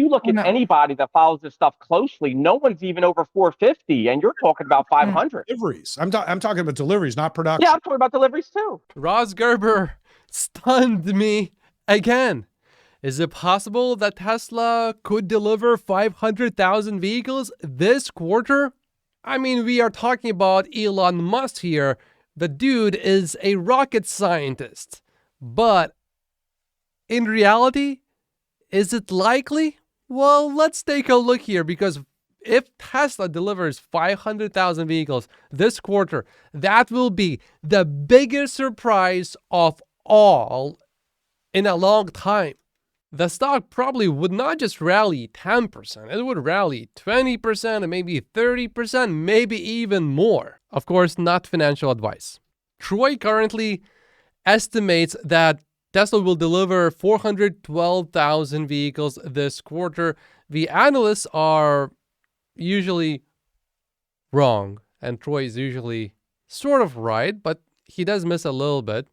you look Oh, at no. anybody that follows this stuff closely, no one's even over 450, and you're talking about 500. Deliveries. I'm talking about deliveries, not Yeah, production. I'm talking about deliveries too. Ross Gerber stunned me again. Is it possible that Tesla could deliver 500,000 vehicles this quarter? I mean, we are talking about Elon Musk here. The dude is a rocket scientist. But in reality, is it likely? Well, let's take a look here, because if Tesla delivers 500,000 vehicles this quarter, that will be the biggest surprise of all in a long time. The stock probably would not just rally 10%, it would rally 20% and maybe 30%, maybe even more. Of course, not financial advice. Troy currently estimates that Tesla will deliver 412,000 vehicles this quarter. The analysts are usually wrong, and Troy is usually sort of right, but he does miss a little bit.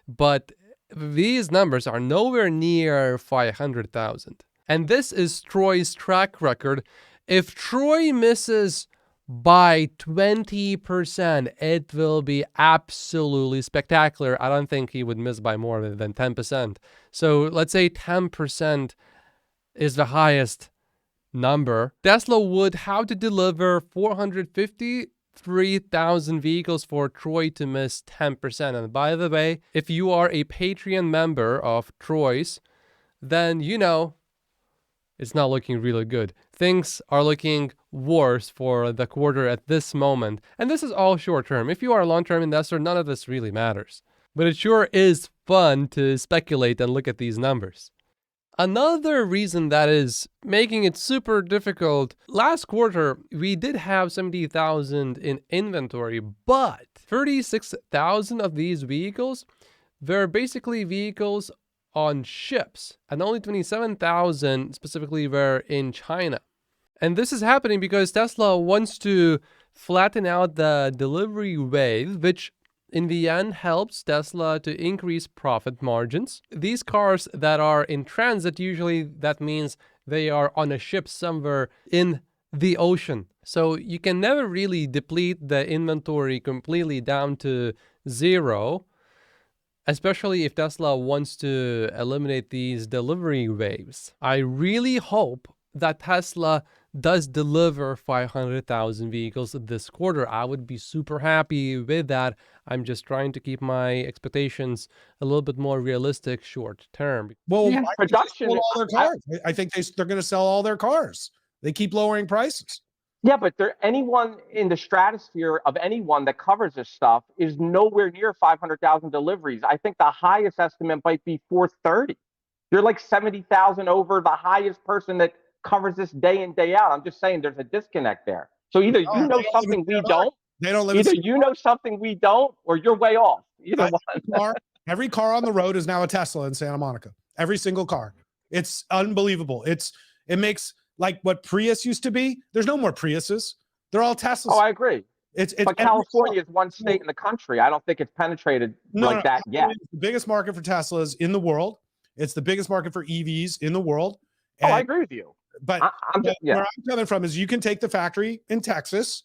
But these numbers are nowhere near 500,000. And this is Troy's track record. If Troy misses by 20%, it will be absolutely spectacular. I don't think he would miss by more than 10%. So let's say 10% is the highest number. Tesla would have to deliver 453,000 vehicles for Troy to miss 10%. And by the way, if you are a Patreon member of Troy's, then you know it's not looking really good. Things are looking worse for the quarter at this moment. And this is all short term. If you are a long-term investor, none of this really matters. But it sure is fun to speculate and look at these numbers. Another reason that is making it super difficult, last quarter, we did have 70,000 in inventory, but 36,000 of these vehicles were basically vehicles on ships, and only 27,000 specifically were in China. And this is happening because Tesla wants to flatten out the delivery wave, which in the end helps Tesla to increase profit margins. These cars that are in transit, usually that means they are on a ship somewhere in the ocean. So you can never really deplete the inventory completely down to zero, especially if Tesla wants to eliminate these delivery waves. I really hope that Tesla does deliver 500,000 vehicles this quarter. I would be super happy with that. I'm just trying to keep my expectations a little bit more realistic short term. Well, Yeah, production. all their cars. I think they're going to sell all their cars. They keep lowering prices. Yeah, but anyone in the stratosphere of anyone that covers this stuff is nowhere near 500,000 deliveries. I think the highest estimate might be 430. You're like 70,000 over the highest person that covers this day in, day out. I'm just saying there's a disconnect there. So either you know something we don't, they don't live either you know something we don't, or you're way off. Either one. Every car on the road is now a Tesla in Santa Monica. Every single car. It's unbelievable. It makes like what Prius used to be. There's no more Priuses. They're all Teslas. Oh, I agree. But California is one state in the country. I don't think it's penetrated that yet. It's the biggest market for Teslas in the world. It's the biggest market for EVs in the world. And I agree with you. But where I'm coming from is you can take the factory in Texas,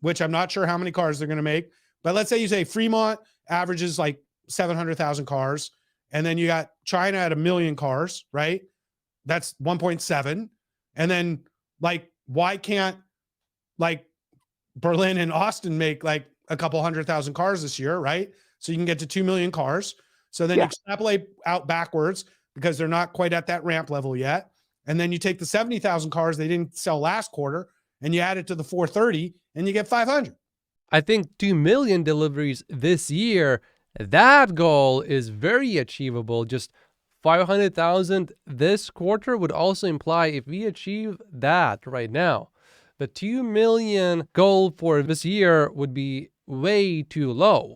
which I'm not sure how many cars they're going to make. But let's say you say Fremont averages like 700,000 cars. And then you got China at 1 million cars, right? That's 1.7. And then like, why can't like Berlin and Austin make like a couple 100,000 cars this year, right? So you can get to 2 million cars. So then you extrapolate out backwards because they're not quite at that ramp level yet. And then you take the 70,000 cars they didn't sell last quarter and you add it to the 430 and you get 500. I think 2 million deliveries this year, that goal is very achievable. Just 500,000 this quarter would also imply if we achieve that right now, the 2 million goal for this year would be way too low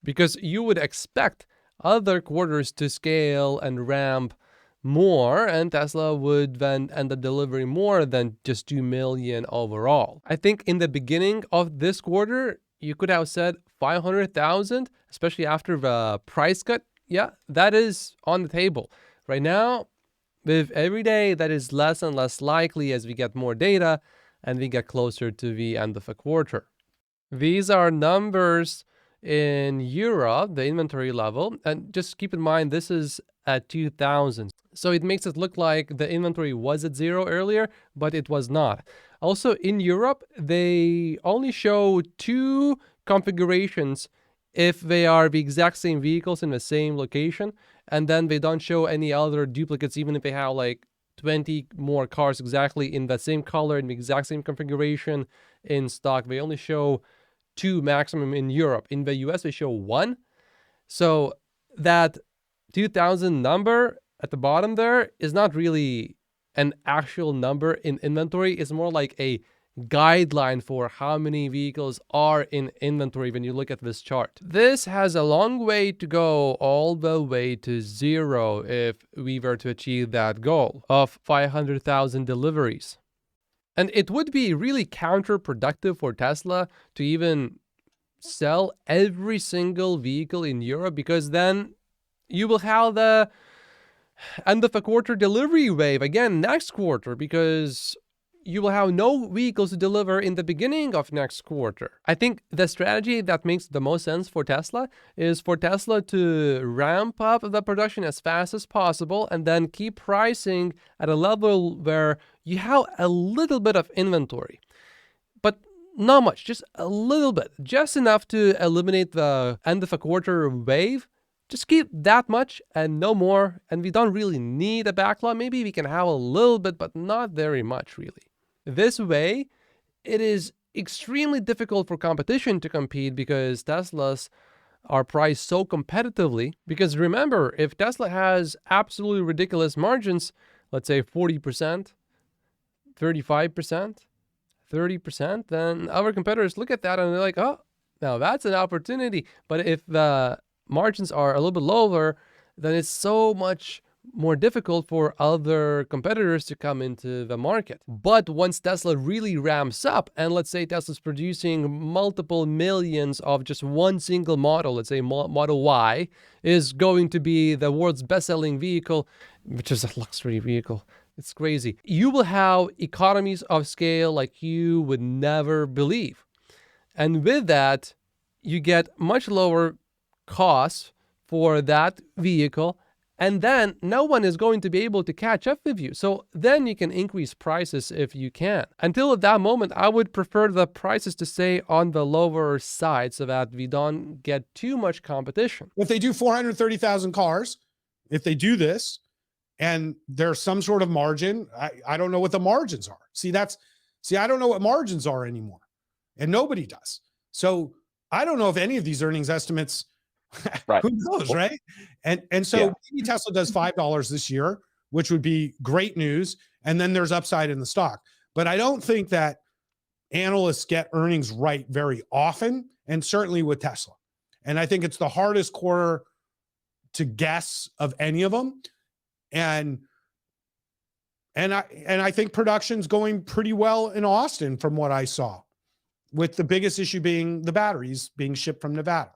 because you would expect other quarters to scale and ramp more, and Tesla would then end up delivering more than just 2 million overall. I think in the beginning of this quarter, you could have said 500,000, especially after the price cut. Yeah, that is on the table. Right now, With every day, that is less and less likely as we get more data and we get closer to the end of a quarter. These are numbers in Europe, the inventory level. And just keep in mind, this is at 2000. So it makes it look like the inventory was at 0 earlier, but it was not. Also in Europe, they only show 2 configurations if they are the exact same vehicles in the same location. And then they don't show any other duplicates, even if they have like 20 more cars exactly in the same color, in the exact same configuration in stock. They only show 2 maximum in Europe. In the US, they show 1. So that 2000 number at the bottom there is not really an actual number in inventory. It's more like a guideline for how many vehicles are in inventory when you look at this chart. This has a long way to go all the way to 0 if we were to achieve that goal of 500,000 deliveries. And it would be really counterproductive for Tesla to even sell every single vehicle in Europe, because then you will have the end of a quarter delivery wave again next quarter, because you will have no vehicles to deliver in the beginning of next quarter. I think the strategy that makes the most sense for Tesla is for Tesla to ramp up the production as fast as possible and then keep pricing at a level where you have a little bit of inventory, but not much, just a little bit, just enough to eliminate the end of a quarter wave. Just keep that much and no more, and we don't really need a backlog. Maybe we can have a little bit, but not very much really. This way, it is extremely difficult for competition to compete because Teslas are priced so competitively. Because remember, if Tesla has absolutely ridiculous margins, let's say 40%, 35%, 30%, then our competitors look at that and they're like, oh, now that's an opportunity. But if the margins are a little bit lower, then it's so much more difficult for other competitors to come into the market. But once Tesla really ramps up, and let's say Tesla's producing multiple millions of just one single model, let's say Model Y is going to be the world's best-selling vehicle, which is a luxury vehicle. It's crazy. You will have economies of scale like you would never believe. And with that, you get much lower costs for that vehicle, and then no one is going to be able to catch up with you. So then you can increase prices if you can. Until at that moment, I would prefer the prices to stay on the lower side so that we don't get too much competition. If they do 430,000 cars, if they do this, and there's some sort of margin, I don't know what the margins are. I don't know what margins are anymore, and nobody does. So I don't know if any of these earnings estimates, right. Who knows, right? And so maybe Tesla does $5 this year, which would be great news. And then there's upside in the stock. But I don't think that analysts get earnings right very often, and certainly with Tesla. And I think it's the hardest quarter to guess of any of them. And I think production's going pretty well in Austin from what I saw, with the biggest issue being the batteries being shipped from Nevada.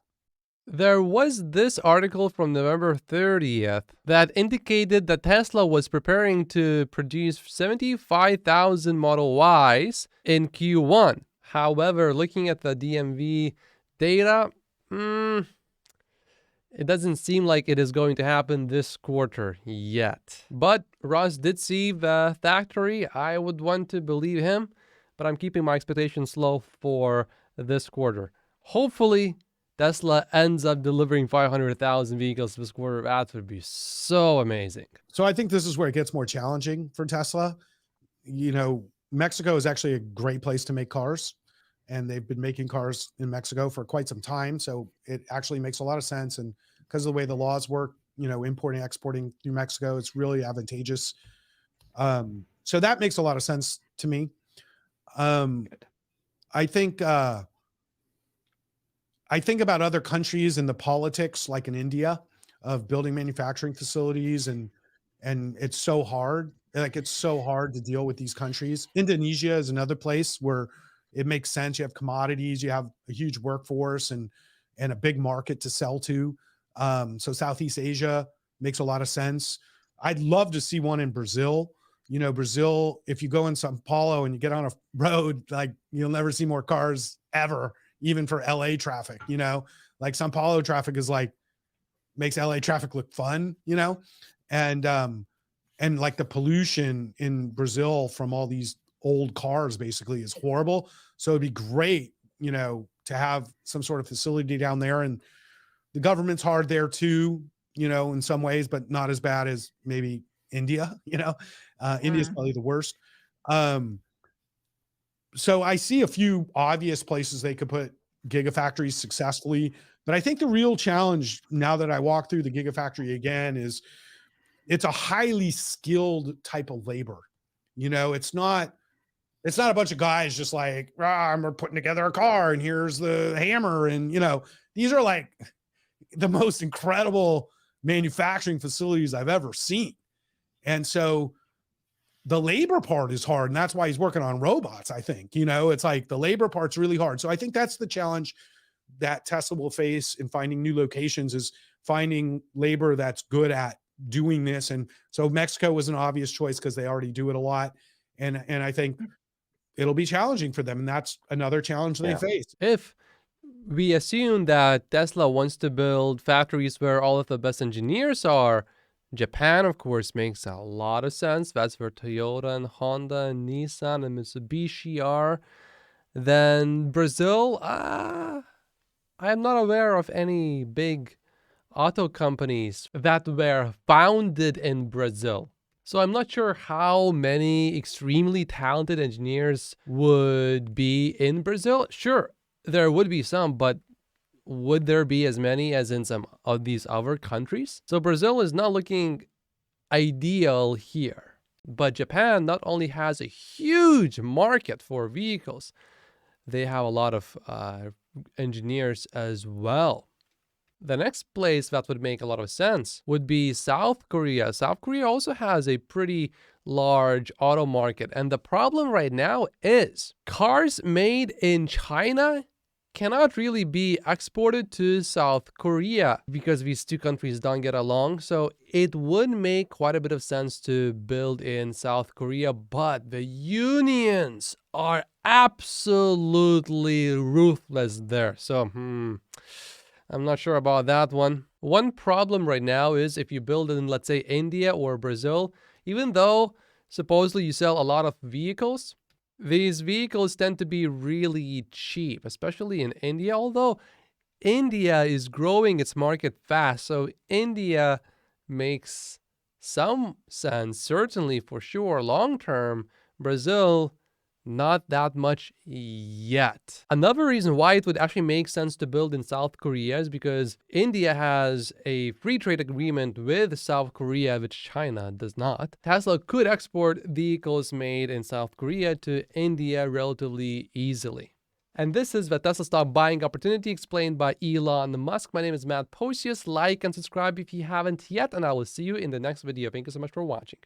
There was this article from November 30th that indicated that Tesla was preparing to produce 75,000 Model Ys in Q1. However, looking at the DMV data, it doesn't seem like it is going to happen this quarter yet. But Ross did see the factory. I would want to believe him, but I'm keeping my expectations low for this quarter. Hopefully, Tesla ends up delivering 500,000 vehicles this quarter. That would be so amazing. So I think this is where it gets more challenging for Tesla. You know, Mexico is actually a great place to make cars, and they've been making cars in Mexico for quite some time. So it actually makes a lot of sense. And because of the way the laws work, you know, importing, exporting through Mexico, it's really advantageous. So that makes a lot of sense to me. I think about other countries and the politics, like in India, of building manufacturing facilities, and it's so hard. Like, it's so hard to deal with these countries. Indonesia is another place where it makes sense. You have commodities, you have a huge workforce, and a big market to sell to. So Southeast Asia makes a lot of sense. I'd love to see one in Brazil. You know, Brazil, if you go in Sao Paulo and you get on a road, like you'll never see more cars ever, even for LA traffic, you know, like Sao Paulo traffic is like, makes LA traffic look fun, you know? And like the pollution in Brazil from all these old cars basically is horrible. So it'd be great, you know, to have some sort of facility down there. And the government's hard there too, you know, in some ways, but not as bad as maybe India, you know. India is probably the worst. So I see a few obvious places they could put gigafactories successfully, but I think the real challenge now that I walk through the gigafactory again is it's a highly skilled type of labor. You know, it's not a bunch of guys just like, I'm putting together a car and here's the hammer. And, you know, these are like the most incredible manufacturing facilities I've ever seen. And so the labor part is hard. And that's why he's working on robots, I think. You know, it's like the labor part's really hard. So I think that's the challenge that Tesla will face in finding new locations, is finding labor that's good at doing this. And so Mexico was an obvious choice because they already do it a lot. And I think it'll be challenging for them. And that's another challenge they face. If we assume that Tesla wants to build factories where all of the best engineers are, Japan, of course, makes a lot of sense. That's where Toyota and Honda and Nissan and Mitsubishi are. Then Brazil, I am not aware of any big auto companies that were founded in Brazil. So I'm not sure how many extremely talented engineers would be in Brazil. Sure, there would be some, but would there be as many as in some of these other countries? So Brazil is not looking ideal here. But Japan not only has a huge market for vehicles, they have a lot of engineers as well. The next place that would make a lot of sense would be South Korea. South Korea also has a pretty large auto market. And the problem right now is cars made in China cannot really be exported to South Korea because these two countries don't get along. So it would make quite a bit of sense to build in South Korea, but the unions are absolutely ruthless there. So, I'm not sure about that one. One problem right now is if you build in, let's say, India or Brazil, even though supposedly you sell a lot of vehicles, these vehicles tend to be really cheap, especially in India, although India is growing its market fast. So India makes some sense, certainly for sure. Long term, Brazil, not that much yet. Another reason why it would actually make sense to build in South Korea is because India has a free trade agreement with South Korea, which China does not. Tesla could export vehicles made in South Korea to India relatively easily. And this is the Tesla stock buying opportunity explained by Elon Musk. My name is Matt Posius. Like and subscribe if you haven't yet, and I will see you in the next video. Thank you so much for watching.